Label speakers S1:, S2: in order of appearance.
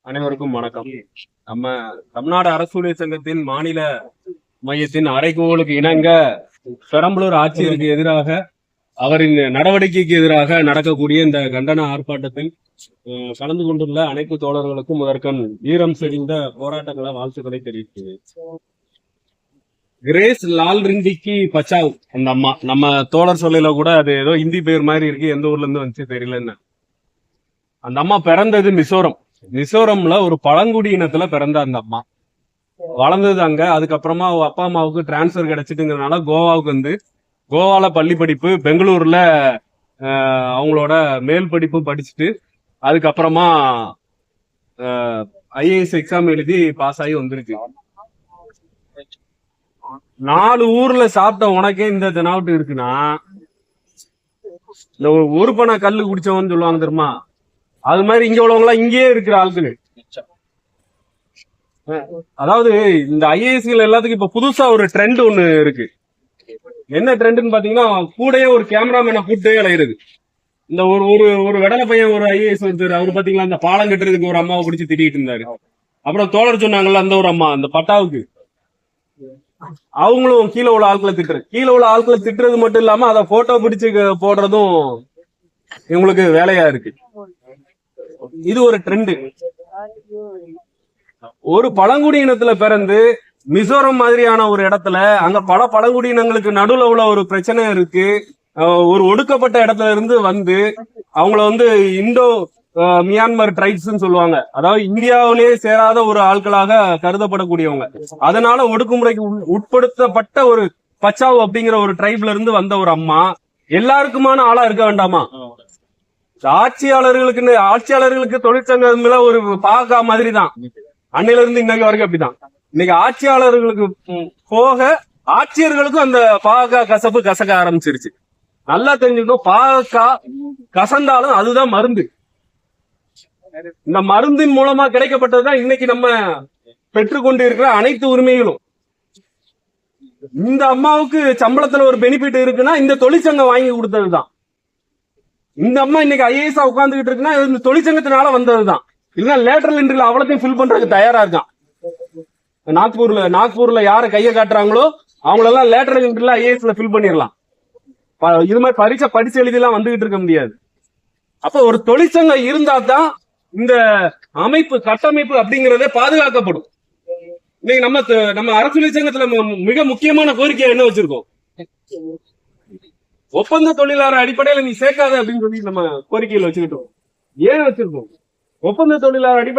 S1: அனைவருக்கும் வணக்கம். நம்ம தமிழ்நாடு அரசூழியர் சங்கத்தின் மாநில மையத்தின் அறைகோலுக்கு இணங்க பெரம்பலூர் ஆட்சியருக்கு எதிராக அவரின் நடவடிக்கைக்கு எதிராக நடக்கக்கூடிய இந்த கண்டன ஆர்ப்பாட்டத்தில் கலந்து கொண்டுள்ள அனைத்து தோழர்களுக்கும் முதற்கண் ஈரம் செறிந்த போராட்டங்களை வாழ்த்துக்களை தெரிவிக்கிறேன். கிரேஸ் லால் ரிண்டிக்கு பச்சாவ் அந்த அம்மா, நம்ம தோழர் சொல்லல கூட அது ஏதோ ஹிந்தி பேர் மாதிரி இருக்கு, எந்த ஊர்ல இருந்து வந்துச்சு தெரியலன்னு. அந்த அம்மா பிறந்தது மிசோரம்ல ஒரு பழங்குடியினத்துல பிறந்த அந்த அம்மா வளர்ந்தது அங்க. அதுக்கப்புறமா அப்பா அம்மாவுக்கு டிரான்ஸ்பர் கிடைச்சிட்டுங்கிறதுனால கோவாவுக்கு வந்து கோவால பள்ளி படிப்பு, பெங்களூர்ல அவங்களோட மேல் படிப்பு படிச்சுட்டு அதுக்கப்புறமா ஐஏஎஸ் எக்ஸாம் எழுதி பாஸ் ஆகி வந்திருக்கு. 4 ஊர்ல சாப்பிட்ட உனக்கே இந்த தெனாவட்டு இருக்குன்னா, இந்த ஒரு பண கல்லு குடிச்சவன்னு சொல்லுவாங்க தெரியுமா, அது மாதிரி இங்க உள்ளவங்க எல்லாம் இங்கேயே இருக்கிற ஆட்கள். அதாவது இந்த ஐஏஎஸ்கள் எல்லாத்துக்கும் இப்ப புதுசா ஒரு ட்ரெண்ட் ஒண்ணு இருக்கு. என்ன ட்ரெண்ட்னு பாத்தீங்கன்னா, கூடயே ஒரு கேமராமேனை கூப்பிட்டே அலையிறது. இந்த ஒரு வெடலை பையன் ஒரு ஐஏஎஸ் ஒருத்தர், அவரு பாத்தீங்களா இந்த பாலம் கட்டுறதுக்கு ஒரு அம்மாவை பிடிச்சி திட்டிட்டு இருந்தாரு. அப்புறம் தோழர் சொன்னாங்கல்ல அந்த ஒரு அம்மா, அந்த பட்டாவுக்கு அவங்களும் கீழே உள்ள ஆட்களை திட்டுறது மட்டும் இல்லாம அதை போட்டோ பிடிச்சு போடுறதும் இவங்களுக்கு வேலையா இருக்கு. இது ஒரு ட்ரெண்ட். ஒரு பழங்குடியினத்துல பிறந்து மிசோரம் மாதிரியான ஒரு இடத்துல அங்க பல பழங்குடியினங்களுக்கு நடுவுல உள்ள ஒரு பிரச்சனை இருக்கு. ஒரு ஒடுக்கப்பட்ட இடத்துல இருந்து வந்து அவங்கள வந்து இந்தோ மியான்மர் ட்ரைப்ஸ் சொல்லுவாங்க. அதாவது இந்தியாவிலேயே சேராத ஒரு ஆட்களாக கருதப்படக்கூடியவங்க. அதனால ஒடுக்குமுறைக்கு உட்படுத்தப்பட்ட ஒரு பச்சாவ் அப்படிங்கிற ஒரு ட்ரைப்ல இருந்து வந்த ஒரு அம்மா எல்லாருக்குமான ஆளா இருக்க வேண்டாமா? ஆட்சியாளர்களுக்கு தொழிற்சங்கம் ஒரு பாகா மாதிரி தான். அன்னையில இருந்து இன்னைக்கு வரைக்கும் அப்படிதான். இன்னைக்கு ஆட்சியாளர்களுக்கு போக ஆட்சியர்களுக்கும் அந்த பாகா கசப்பு கசக்க ஆரம்பிச்சிருச்சு. நல்லா தெரிஞ்சுக்கணும், பாகா கசந்தாலும் அதுதான் மருந்து. இந்த மருந்தின் மூலமா கிடைக்கப்பட்டதுதான் இன்னைக்கு நம்ம பெற்றுக்கொண்டு இருக்கிற அனைத்து உரிமைகளும். இந்த அம்மாவுக்கு சம்பளத்துல ஒரு பெனிஃபிட் இருக்குன்னா இந்த தொழிற்சங்கம் வாங்கி கொடுத்ததுதான். இந்த அம்மா இன்னைக்கு ஐஏஎஸ் உட்கார்ந்துகிட்டு இருக்குன்னா இந்த தொழிற்சங்கத்தினால வந்ததுதான். இல்லைன்னா லேட்டரல் என்ட்ரில அவ்வளோத்தையும் ஃபில் பண்றதுக்கு தயாரா இருக்கான். நாக்பூர்ல யாரை கையை காட்டுறாங்களோ அவங்களெல்லாம் லேட்டரல் என்ட்ரில ஐஏஎஸ்ல ஃபில் பண்ணிடலாம். இது மாதிரி பரீட்சை படிச்சு எழுதிலாம் வந்துகிட்டு இருக்க முடியாது. அப்ப ஒரு தொழிற்சங்கம் இருந்தா தான் இந்த அமைப்பு கட்டமைப்பு அப்படிங்கறதே பாதுகாக்கப்படும். இன்னைக்கு நம்ம அரசு சங்கத்துல மிக முக்கியமான கோரிக்கை என்ன வச்சிருக்கோம்? ஒப்பந்த தொழிலாளர் அடிப்படையில நீ சேர்க்காத அப்படின்னு சொல்லி நம்ம கோரிக்கையில் வச்சுக்கிட்டோம். ஏன் வச்சிருக்கோம்? ஒப்பந்த தொழிலாளர் அடிப்படை